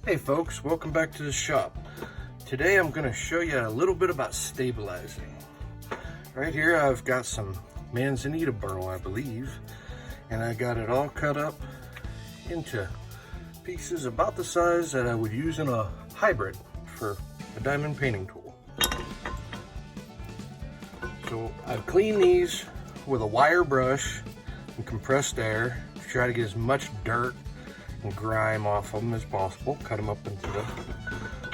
Hey folks, welcome back to the shop. Today I'm going to show you a little bit about stabilizing. Right here I've got some manzanita burl, I believe, and I got it all cut up into pieces about the size that I would use in a hybrid for a diamond painting tool. So I've cleaned these with a wire brush and compressed air to try to get as much dirt and grime off of them as possible. Cut them up into the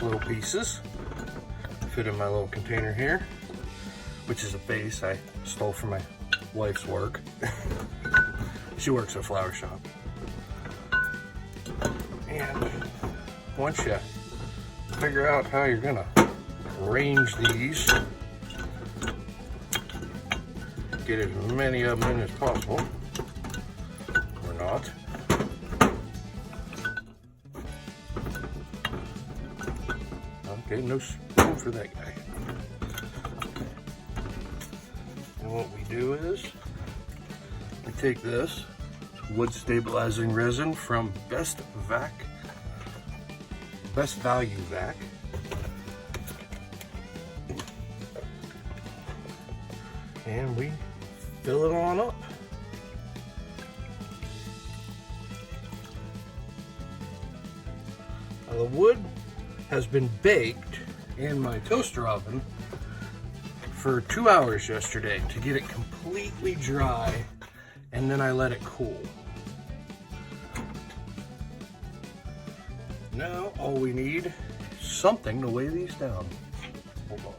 little pieces. Fit in my little container here, which is a vase I stole from my wife's work. She works at a flower shop. And once you figure out how you're gonna arrange these, get as many of them in as possible, or not. Okay, no spoon for that guy. And what we do is, we take this wood stabilizing resin from Best Value Vac. And we fill it on up. Now the wood has been baked in my toaster oven for 2 hours yesterday to get it completely dry, and then I let it cool. Now all we need is something to weigh these down. Hold on.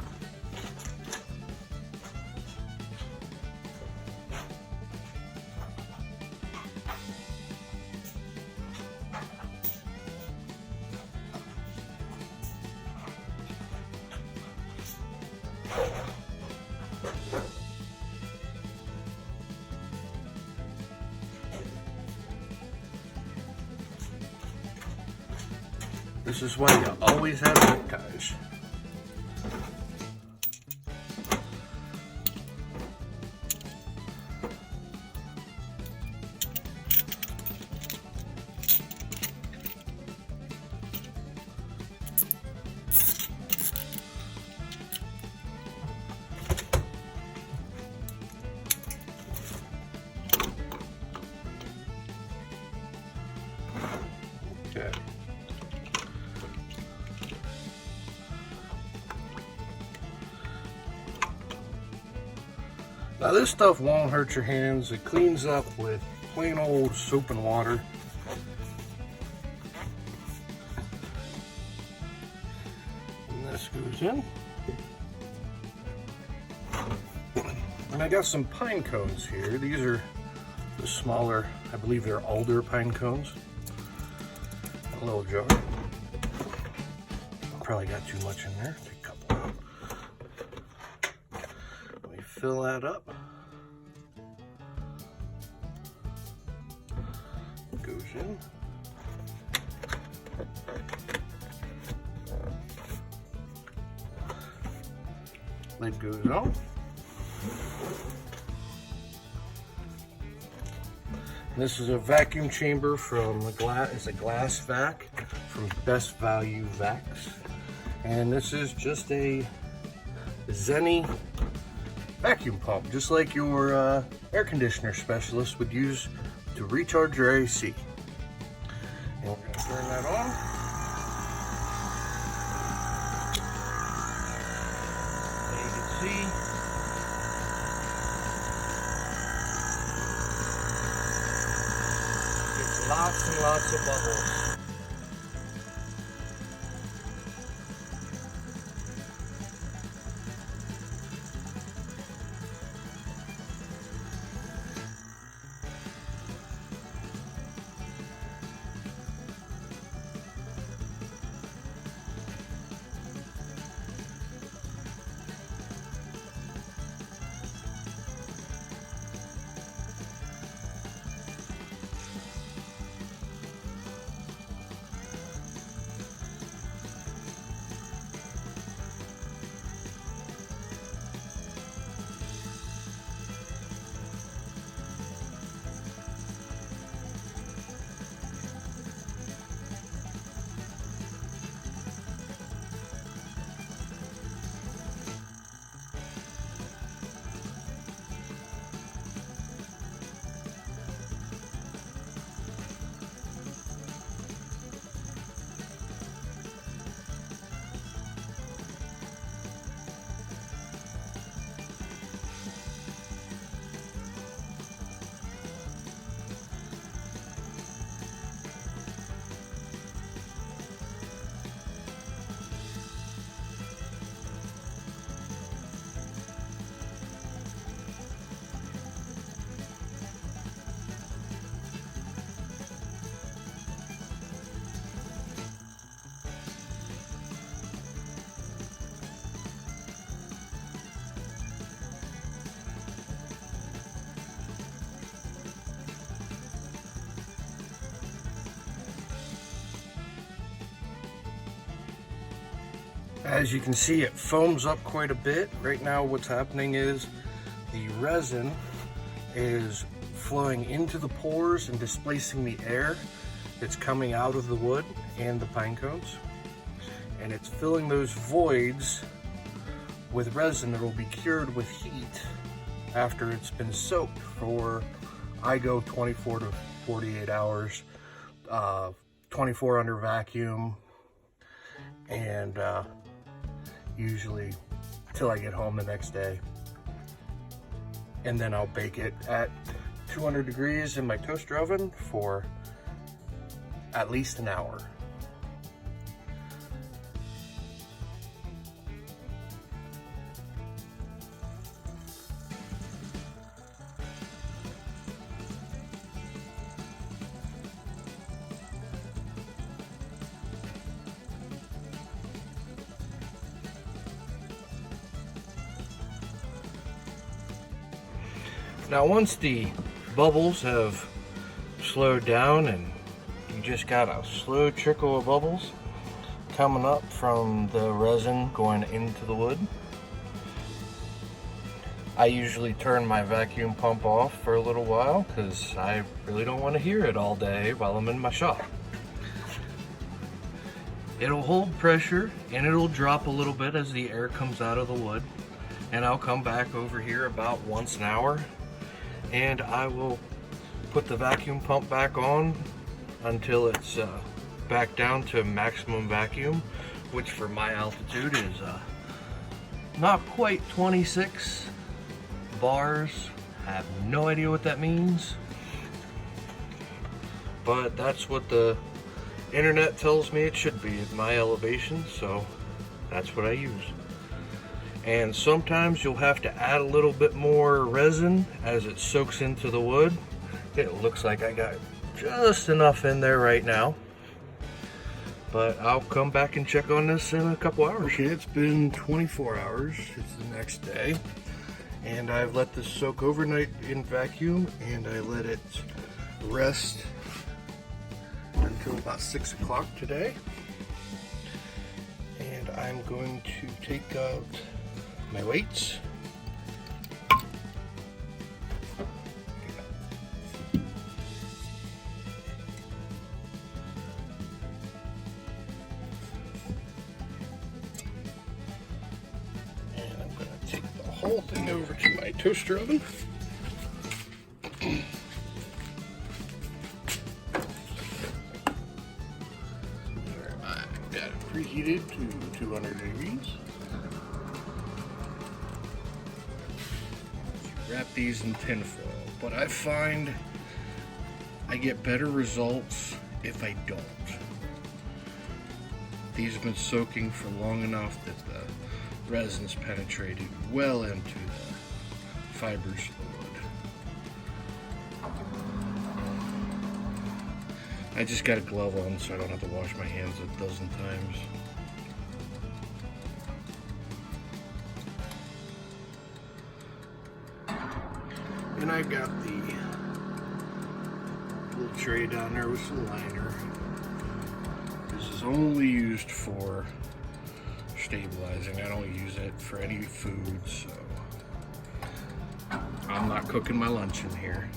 This is why you always have neckties. Okay. Now this stuff won't hurt your hands. It cleans up with plain old soap and water. And this goes in. And I got some pine cones here. These are the smaller, I believe they're alder pine cones. A little jar. Probably got too much in there. Take a couple out. We fill that up. Goes in. Lid goes on. This is a vacuum chamber from the glass. It's a glass vac from Best Value Vacs, and this is just a Zenny vacuum pump, just like your air conditioner specialist would use to recharge your AC. And we're going to turn that on. And you can see it's lots and lots of bubbles. As you can see, it foams up quite a bit. Right now what's happening is the resin is flowing into the pores and displacing the air that's coming out of the wood and the pine cones. And it's filling those voids with resin that will be cured with heat after it's been soaked for, I go 24 to 48 hours, 24 under vacuum, and usually till I get home the next day. And then I'll bake it at 200 degrees in my toaster oven for at least an hour. Now once the bubbles have slowed down and you just got a slow trickle of bubbles coming up from the resin going into the wood, I usually turn my vacuum pump off for a little while because I really don't want to hear it all day while I'm in my shop. It'll hold pressure and it'll drop a little bit as the air comes out of the wood, and I'll come back over here about once an hour and I will put the vacuum pump back on until it's back down to maximum vacuum, which for my altitude is not quite 26 bars. I have no idea what that means, but that's what the internet tells me it should be at my elevation, so that's what I use. And sometimes you'll have to add a little bit more resin as it soaks into the wood. It looks like I got just enough in there right now, but I'll come back and check on this in a couple hours. Okay, it's been 24 hours. It's the next day, and I've let this soak overnight in vacuum, and I let it rest until about 6 o'clock today. And I'm going to take out my weights. And I'm going to take the whole thing over to my toaster oven. I've got it preheated to 200 degrees. Wrap these in tinfoil, but I find I get better results if I don't. These have been soaking for long enough that the resin's penetrated well into the fibers of the wood. I just got a glove on so I don't have to wash my hands a dozen times. And I've got the little tray down there with some liner. This is only used for stabilizing. I don't use it for any food, so I'm not cooking my lunch in here.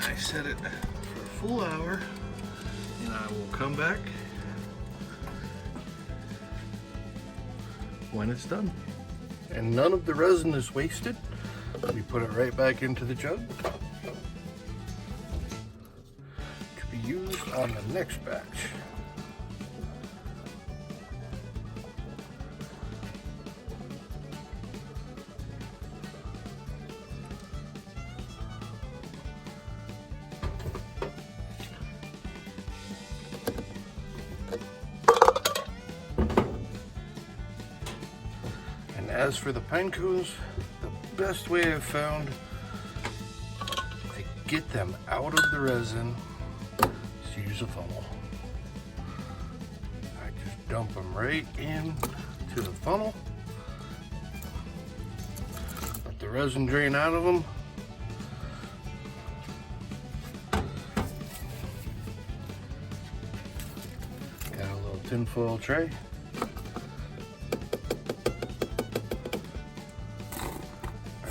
I set it for a full hour, and I will come back when it's done. And none of the resin is wasted. We put it right back into the jug to be used on the next batch. As for the pine cones, the best way I've found to get them out of the resin is to use a funnel. I just dump them right into the funnel, let the resin drain out of them. Got a little tinfoil tray.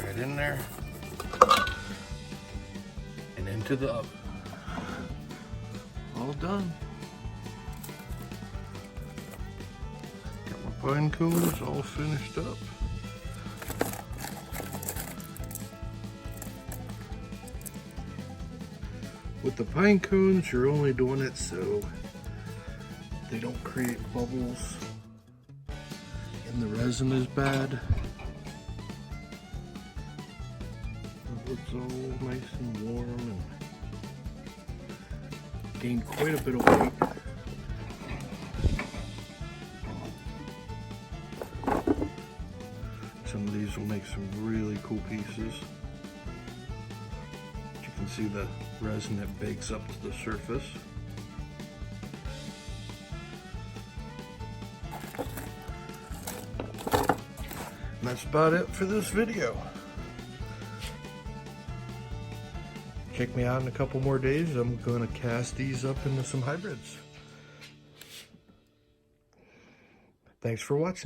Right in there and into the oven. All done. Got my pine cones all finished up. With the pine cones, you're only doing it so they don't create bubbles and the resin is bad. It looks all nice and warm and gained quite a bit of weight. Some of these will make some really cool pieces. You can see the resin that bakes up to the surface. And that's about it for this video. Check me out in a couple more days. I'm going to cast these up into some hybrids. Thanks for watching.